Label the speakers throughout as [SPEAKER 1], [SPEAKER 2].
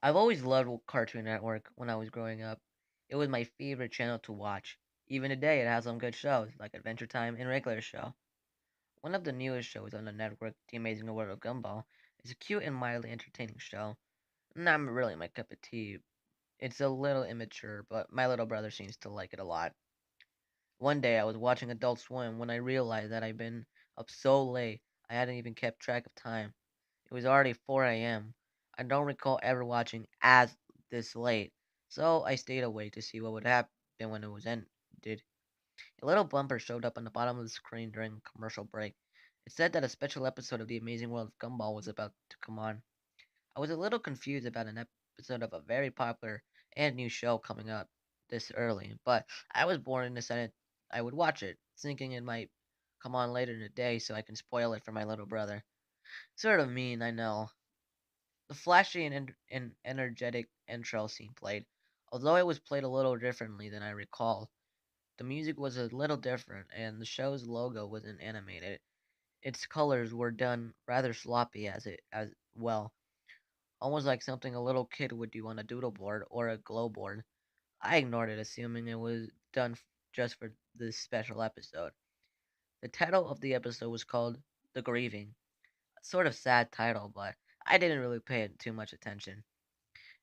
[SPEAKER 1] I've always loved Cartoon Network when I was growing up. It was my favorite channel to watch. Even today, it has some good shows like Adventure Time and Regular Show. One of the newest shows on the network, The Amazing World of Gumball, is a cute and mildly entertaining show. Not really my cup of tea. It's a little immature, but my little brother seems to like it a lot. One day, I was watching Adult Swim when I realized that I'd been up so late I hadn't even kept track of time. It was already 4 a.m. I don't recall ever watching as this late, so I stayed awake to see what would happen when it was ended. A little bumper showed up on the bottom of the screen during a commercial break. It said that a special episode of The Amazing World of Gumball was about to come on. I was a little confused about an episode of a very popular and new show coming up this early, but I was born and decided I would watch it, thinking it might come on later in the day so I can spoil it for my little brother. Sort of mean, I know. The flashy and energetic intro scene played, although it was played a little differently than I recall. The music was a little different, and the show's logo wasn't animated. Its colors were done rather sloppy as well, almost like something a little kid would do on a doodle board or a glow board. I ignored it, assuming it was done just for this special episode. The title of the episode was called "The Grieving," a sort of sad title, but I didn't really pay it too much attention.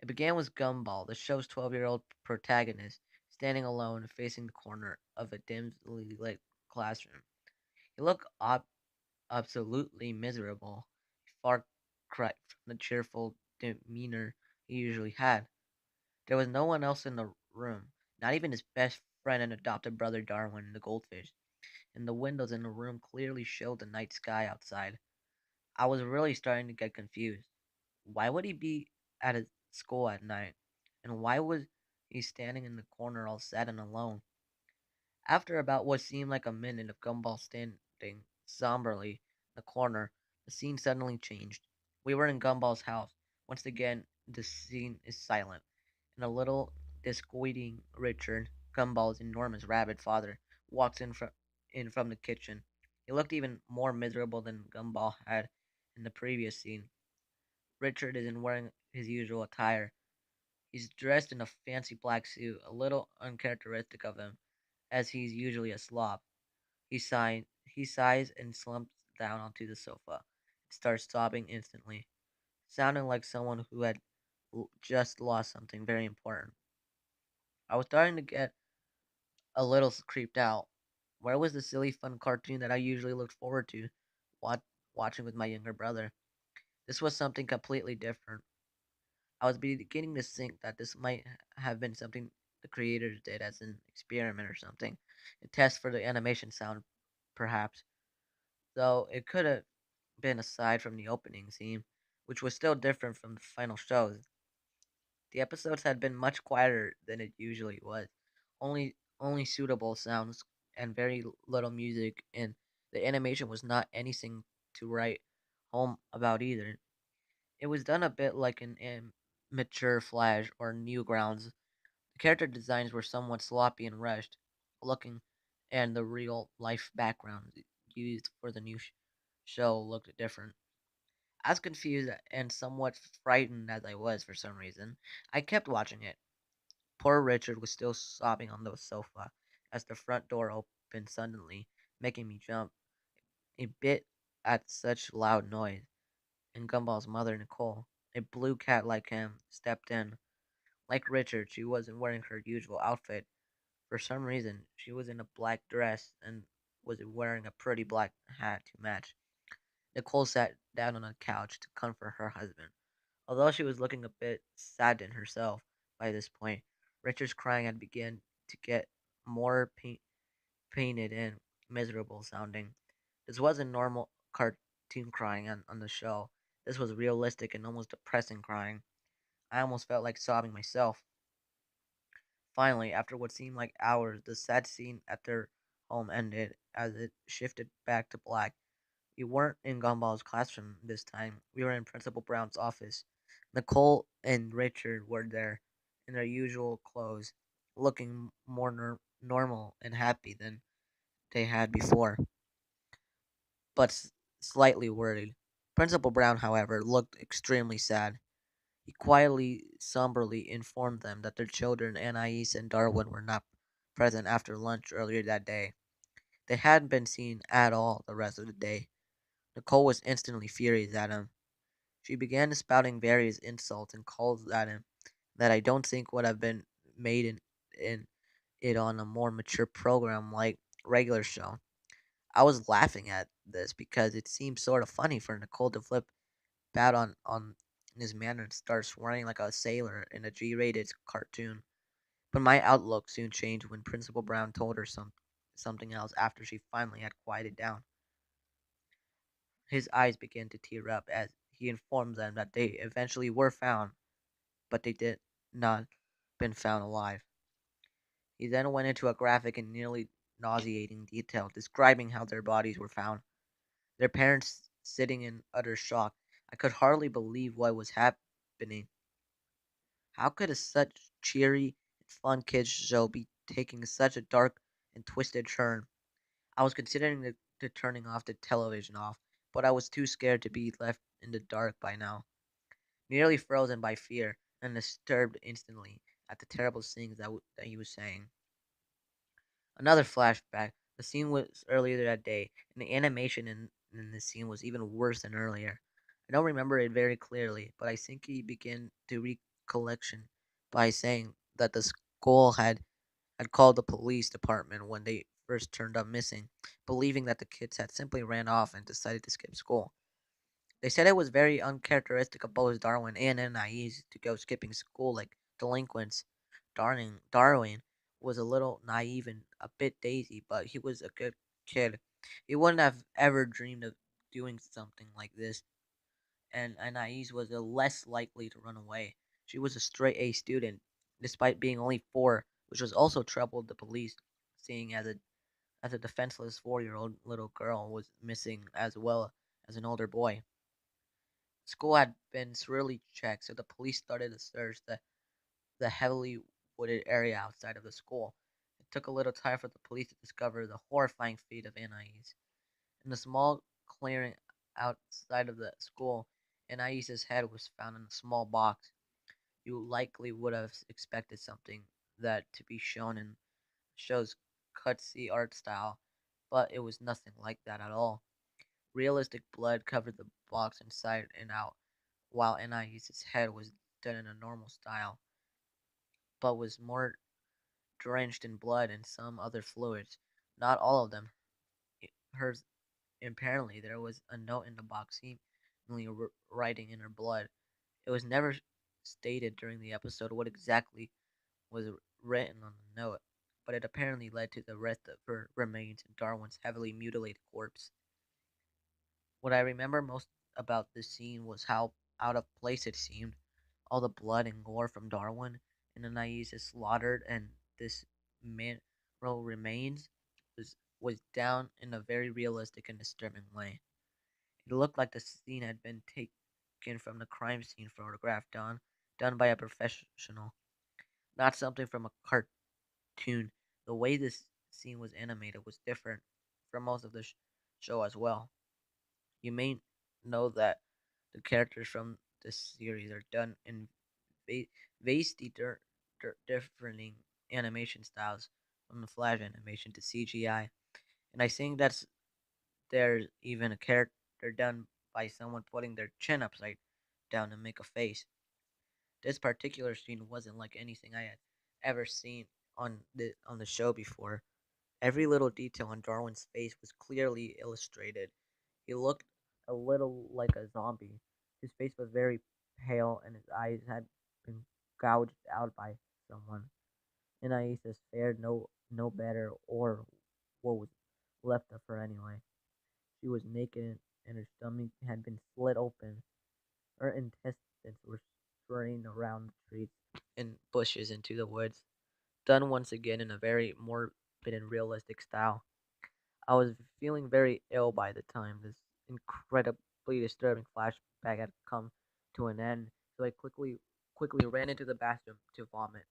[SPEAKER 1] It began with Gumball, the show's 12-year-old protagonist, standing alone facing the corner of a dimly lit classroom. He looked absolutely miserable, a far cry from the cheerful demeanor he usually had. There was no one else in the room, not even his best friend and adopted brother Darwin, the goldfish, and the windows in the room clearly showed the night sky outside. I was really starting to get confused. Why would he be at his school at night? And why was he standing in the corner all sad and alone? After about what seemed like a minute of Gumball standing somberly in the corner, the scene suddenly changed. We were in Gumball's house. Once again, the scene is silent, and a little disquieting Richard, Gumball's enormous rabbit father, walks in from the kitchen. He looked even more miserable than Gumball had in the previous scene. Richard isn't wearing his usual attire. He's dressed in a fancy black suit, a little uncharacteristic of him, as he's usually a slob. He sighs and slumps down onto the sofa and starts sobbing instantly, sounding like someone who had just lost something very important. I was starting to get a little creeped out. Where was the silly fun cartoon that I usually looked forward to wat- watching with my younger brother? This was something completely different. I was beginning to think that this might have been something the creators did as an experiment or something, a test for the animation sound, perhaps. Though it could have been aside from the opening theme, which was still different from the final shows. The episodes had been much quieter than it usually was, only suitable sounds and very little music, and the animation was not anything to write home about either. It was done a bit like an immature Flash or Newgrounds. The character designs were somewhat sloppy and rushed looking, and the real life backgrounds used for the new show looked different. As confused and somewhat frightened as I was for some reason, I kept watching it. Poor Richard was still sobbing on the sofa as the front door opened suddenly, making me jump a bit at such loud noise, and Gumball's mother, Nicole, a blue cat like him, stepped in. Like Richard, she wasn't wearing her usual outfit. For some reason, she was in a black dress and was wearing a pretty black hat to match. Nicole sat down on a couch to comfort her husband. Although she was looking a bit saddened herself by this point, Richard's crying had begun to get more painted and miserable sounding. This wasn't normal cartoon crying on the show. This was realistic and almost depressing crying. I almost felt like sobbing myself. Finally, after what seemed like hours, the sad scene at their home ended as it shifted back to black. We weren't in Gumball's classroom this time. We were in Principal Brown's office. Nicole and Richard were there in their usual clothes, looking more normal and happy than they had before, but slightly worried. Principal Brown, however, looked extremely sad. He quietly, somberly informed them that their children, Anais and Darwin, were not present after lunch earlier that day. They hadn't been seen at all the rest of the day. Nicole was instantly furious at him. She began spouting various insults and calls at him that I don't think would have been made in it on a more mature program like regular show. I was laughing at this because it seemed sort of funny for Nicole to flip out on his manner and start swearing like a sailor in a G-rated cartoon. But my outlook soon changed when Principal Brown told her something else after she finally had quieted down. His eyes began to tear up as he informed them that they eventually were found, but they did not been found alive. He then went into a graphic and nearly nauseating detail describing how their bodies were found, their parents sitting in utter shock. I could hardly believe what was happening. How could a such cheery and fun kids show be taking such a dark and twisted turn? I was considering the turning off the television off, but I was too scared to be left in the dark by now, nearly frozen by fear and disturbed instantly at the terrible things that he was saying. Another flashback. The scene was earlier that day, and the animation in the scene was even worse than earlier. I don't remember it very clearly, but I think he began to recollection by saying that the school had called the police department when they first turned up missing, believing that the kids had simply ran off and decided to skip school. They said it was very uncharacteristic of both Darwin and Anais to go skipping school like delinquents. Darwin was a little naive and a bit daisy, but he was a good kid. He wouldn't have ever dreamed of doing something like this, and Anais was less likely to run away. She was a straight A student, despite being only 4, which was also troubled the police, seeing as a defenseless 4-year-old little girl was missing as well as an older boy. School had been thoroughly checked, so the police started to search the heavily wooded area outside of the school. It took a little time for the police to discover the horrifying fate of Anais. In the small clearing outside of the school, Anais's head was found in a small box. You likely would have expected something that to be shown in show's cutsy art style, but it was nothing like that at all. Realistic blood covered the box inside and out, while Anais's head was done in a normal style, but was more drenched in blood and some other fluids. Not all of them. Hers, apparently, there was a note in the box seemingly writing in her blood. It was never stated during the episode what exactly was written on the note, but it apparently led to the rest of her remains in Darwin's heavily mutilated corpse. What I remember most about this scene was how out of place it seemed. All the blood and gore from Darwin and Anais is slaughtered, and this mineral remains was down in a very realistic and disturbing way. It looked like the scene had been taken from the crime scene photograph done by a professional, not something from a cartoon. The way this scene was animated was different from most of the show as well. You may know that the characters from this series are done in va- vastly differing animation styles, from the flash animation to CGI, and I think there's even a character done by someone putting their chin upside down to make a face. This particular scene wasn't like anything I had ever seen on the show before. Every little detail on Darwin's face was clearly illustrated. He looked a little like a zombie. His face was very pale, and his eyes had been gouged out by someone. Anaises fared no better, or what was left of her anyway. She was naked, and her stomach had been slit open. Her intestines were strewn around the trees and bushes into the woods, done once again in a very morbid and realistic style. I was feeling very ill by the time this incredibly disturbing flashback had come to an end, so I quickly ran into the bathroom to vomit.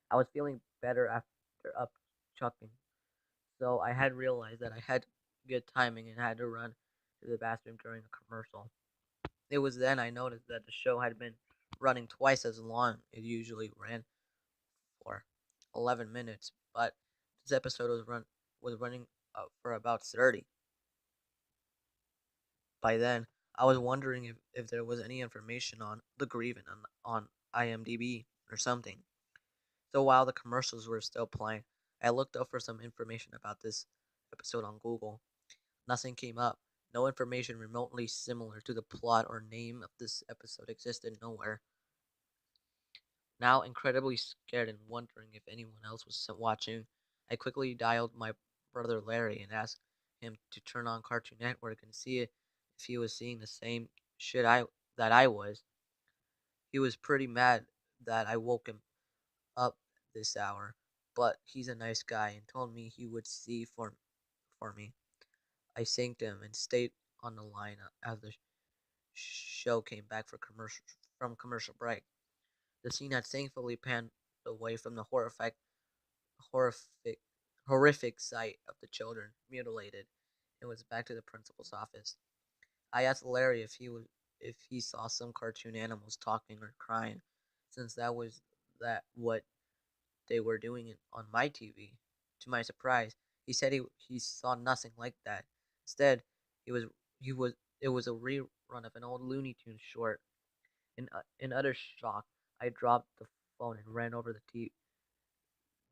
[SPEAKER 1] I was feeling better after up chucking, so I had realized that I had good timing and had to run to the bathroom during a commercial. It was then I noticed that the show had been running twice as long it usually ran for 11 minutes, but this episode was running for about 30. By then, I was wondering if there was any information on the Grieving on IMDb or something. So while the commercials were still playing, I looked up for some information about this episode on Google. Nothing came up. No information remotely similar to the plot or name of this episode existed nowhere. Now incredibly scared and wondering if anyone else was watching, I quickly dialed my brother Larry and asked him to turn on Cartoon Network and see if he was seeing the same shit I was. He was pretty mad that I woke him up this hour, but he's a nice guy and told me he would see for me. I thanked him and stayed on the line as the show came back from commercial break. The scene had thankfully panned away from the horrific, horrific sight of the children mutilated and was back to the principal's office. I asked Larry if he saw some cartoon animals talking or crying, since that what they were doing on my TV. To my surprise, he said he saw nothing like that. Instead, he was he was it was a rerun of an old Looney Tunes short. In utter shock, I dropped the phone and ran over the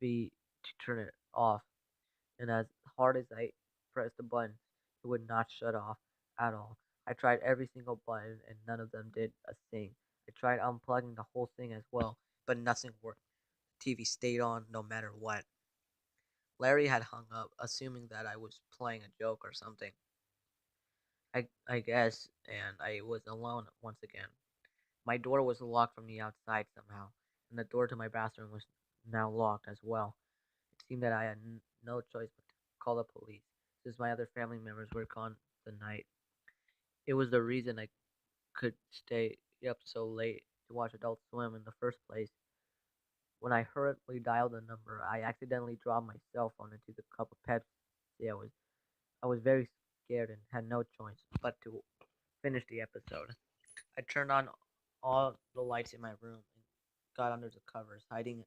[SPEAKER 1] TV to turn it off. And as hard as I pressed the button, it would not shut off at all. I tried every single button and none of them did a thing. I tried unplugging the whole thing as well, but nothing worked. The TV stayed on no matter what. Larry had hung up, assuming that I was playing a joke or something. I guess, and I was alone once again. My door was locked from the outside somehow, and the door to my bathroom was now locked as well. It seemed that I had no choice but to call the police, since my other family members were gone the night. It was the reason I could stay up so late to watch Adult Swim in the first place. When I hurriedly dialed the number, I accidentally dropped my cell phone into the cup of Pepsi. I was very scared and had no choice but to finish the episode. I turned on all the lights in my room and got under the covers, hiding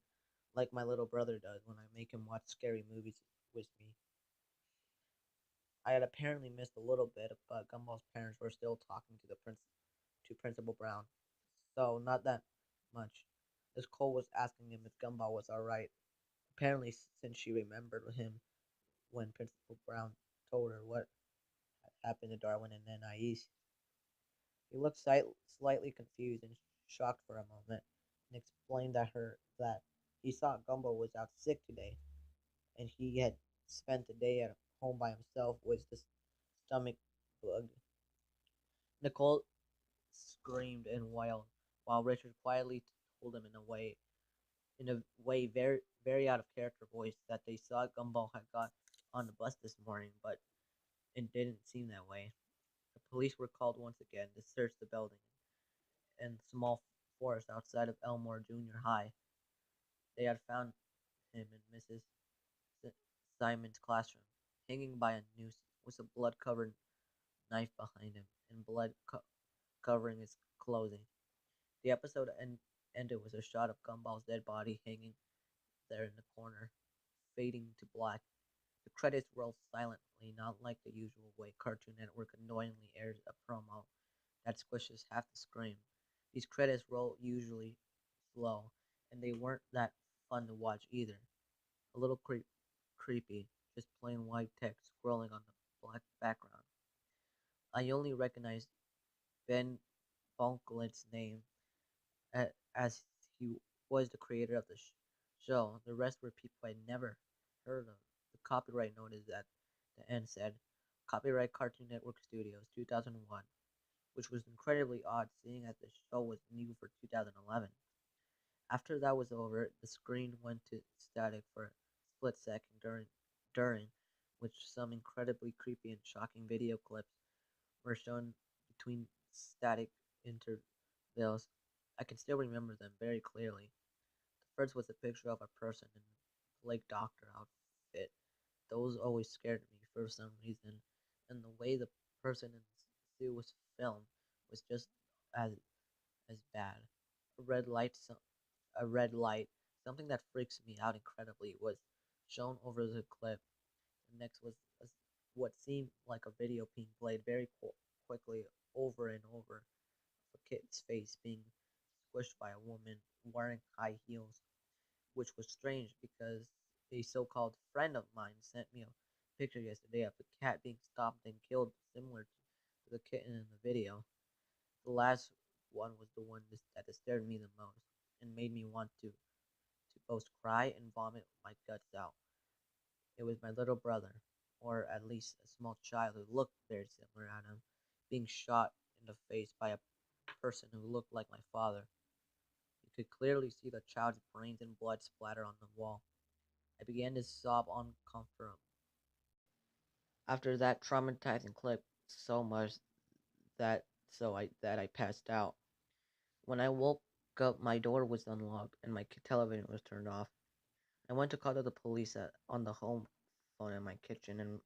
[SPEAKER 1] like my little brother does when I make him watch scary movies with me. I had apparently missed a little bit, but Gumball's parents were still talking to Principal Brown, so not that much. Miss Cole was asking him if Gumball was all right. Apparently, since she remembered him when Principal Brown told her what had happened to Darwin and Anais. He looked slightly confused and shocked for a moment, and explained that he thought Gumball was out sick today, and he had spent the day at home by himself with the stomach bug. Nicole screamed and wailed, while Richard quietly told him in a way very out of character voice that they thought Gumball had got on the bus this morning, but it didn't seem that way. The police were called once again to search the building and small forest outside of Elmore Junior High. They had found him in Mrs. Simon's classroom, hanging by a noose with a blood-covered knife behind him and covering his clothing. The ended with a shot of Gumball's dead body hanging there in the corner, fading to black. The credits rolled silently, not like the usual way Cartoon Network annoyingly airs a promo that squishes half the screen. These credits roll usually slow, and they weren't that fun to watch either. A little creepy, just plain white text scrolling on the black background. I only recognized Ben Bonklet's name as he was the creator of the show. The rest were people I'd never heard of. The copyright notice at the end said, Copyright Cartoon Network Studios 2001, which was incredibly odd seeing as the show was new for 2011. After that was over, the screen went to static for a split second during which some incredibly creepy and shocking video clips were shown between static intervals. I can still remember them very clearly. The first was a picture of a person in a Lake Doctor outfit. Those always scared me for some reason, and the way the person in the suit was filmed was just as as bad. A red light, a red light, something that freaks me out incredibly, was shown over the clip. And next was what seemed like a video being played very quickly over and over. A kid's face being squished by a woman wearing high heels, which was strange because a so-called friend of mine sent me a picture yesterday of a cat being stomped and killed, similar to the kitten in the video. The last one was the one that disturbed me the most and made me want to both cry and vomit my guts out. It was my little brother, or at least a small child who looked very similar at him, being shot in the face by a person who looked like my father. You could clearly see the child's brains and blood splatter on the wall. I began to sob uncomfortably. After that traumatizing clip, so much that I passed out. When I woke up, my door was unlocked and my television was turned off. I went to call the police on the home phone in my kitchen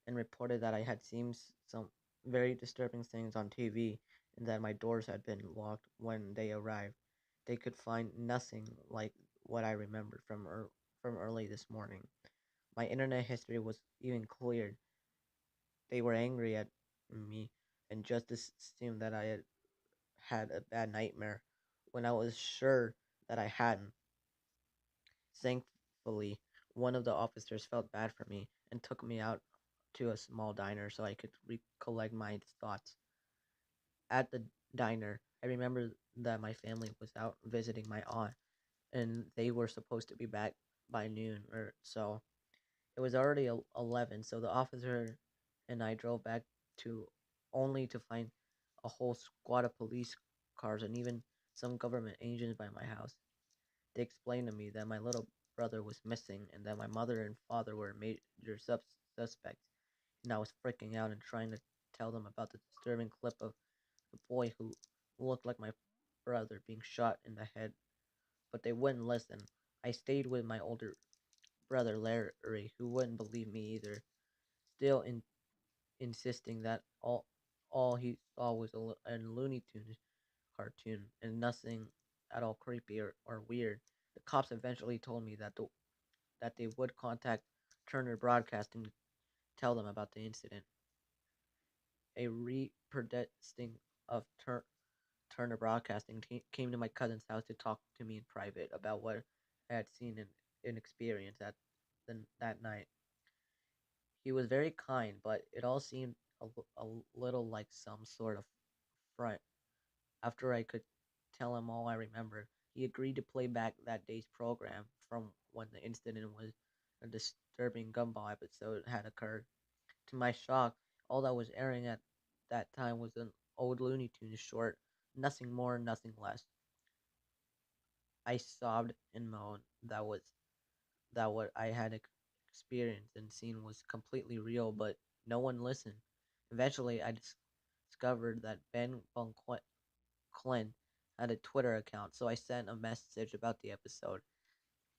[SPEAKER 1] and reported that I had seen some very disturbing things on TV and that my doors had been locked when they arrived. They could find nothing like what I remembered from early this morning. My internet history was even cleared. They were angry at me and just assumed that I had a bad nightmare when I was sure that I hadn't. Thankfully, one of the officers felt bad for me and took me out to a small diner so I could recollect my thoughts. At the diner, I remember that my family was out visiting my aunt and they were supposed to be back by noon or so. It was already 11, so the officer and I drove back to only to find a whole squad of police cars and even some government agents by my house. They explained to me that my little brother was missing and that my mother and father were major suspects, and I was freaking out and trying to tell them about the disturbing clip of the boy who looked like my brother being shot in the head, but they wouldn't listen. I stayed with my older brother Larry, who wouldn't believe me either, still insisting that all he saw was a Looney Tunes cartoon and nothing at all creepy or weird. The cops eventually told me that they would contact Turner Broadcasting to tell them about the incident. A representative of Turner Broadcasting came to my cousin's house to talk to me in private about what I had seen and experienced that night. He was very kind, but it all seemed a little like some sort of front. After I could tell him all I remembered, he agreed to play back that day's program from when the incident was a disturbing gumball episode had occurred. To my shock, all that was airing at that time was an old Looney Tunes short, nothing more, nothing less. I sobbed and moaned that what I had experienced and seen was completely real, but no one listened. Eventually, I discovered that Ben Von Clint had a Twitter account, so I sent a message about the episode,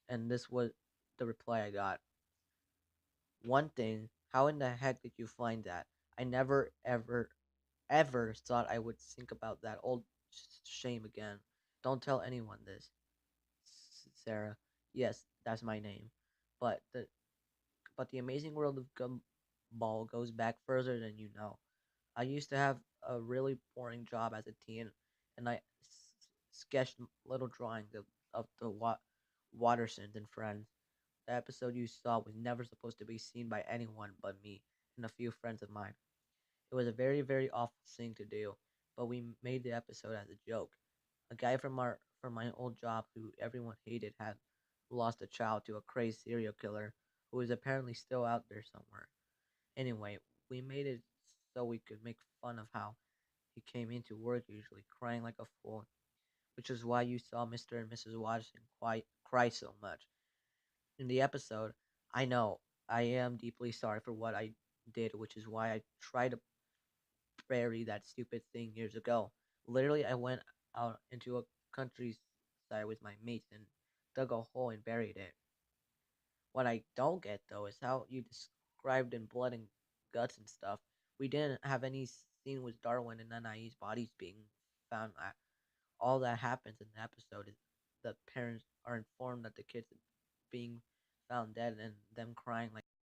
[SPEAKER 1] and this was the reply I got. One thing, how in the heck did you find that? I never ever thought I would think about that old shame again. Don't tell anyone this. Sarah. Yes, that's my name. But the amazing world of Gumball goes back further than you know. I used to have a really boring job as a teen, and I sketched little drawings of the Watersons and friends. The episode you saw was never supposed to be seen by anyone but me and a few friends of mine. It was a very, very awful thing to do, but we made the episode as a joke. A guy from my old job who everyone hated had lost a child to a crazy serial killer who is apparently still out there somewhere. Anyway, we made it so we could make fun of how he came into work usually crying like a fool, which is why you saw Mr. and Mrs. Watson cry so much. In the episode, I know I am deeply sorry for what I did, which is why I tried to bury that stupid thing years ago. Literally, I went out into a countryside with my mates and dug a hole and buried it. What I don't get though is how you described in blood and guts and stuff. We didn't have any scene with Darwin and Anais' bodies being found out all that happens in the episode is the parents are informed that the kids being found dead and them crying like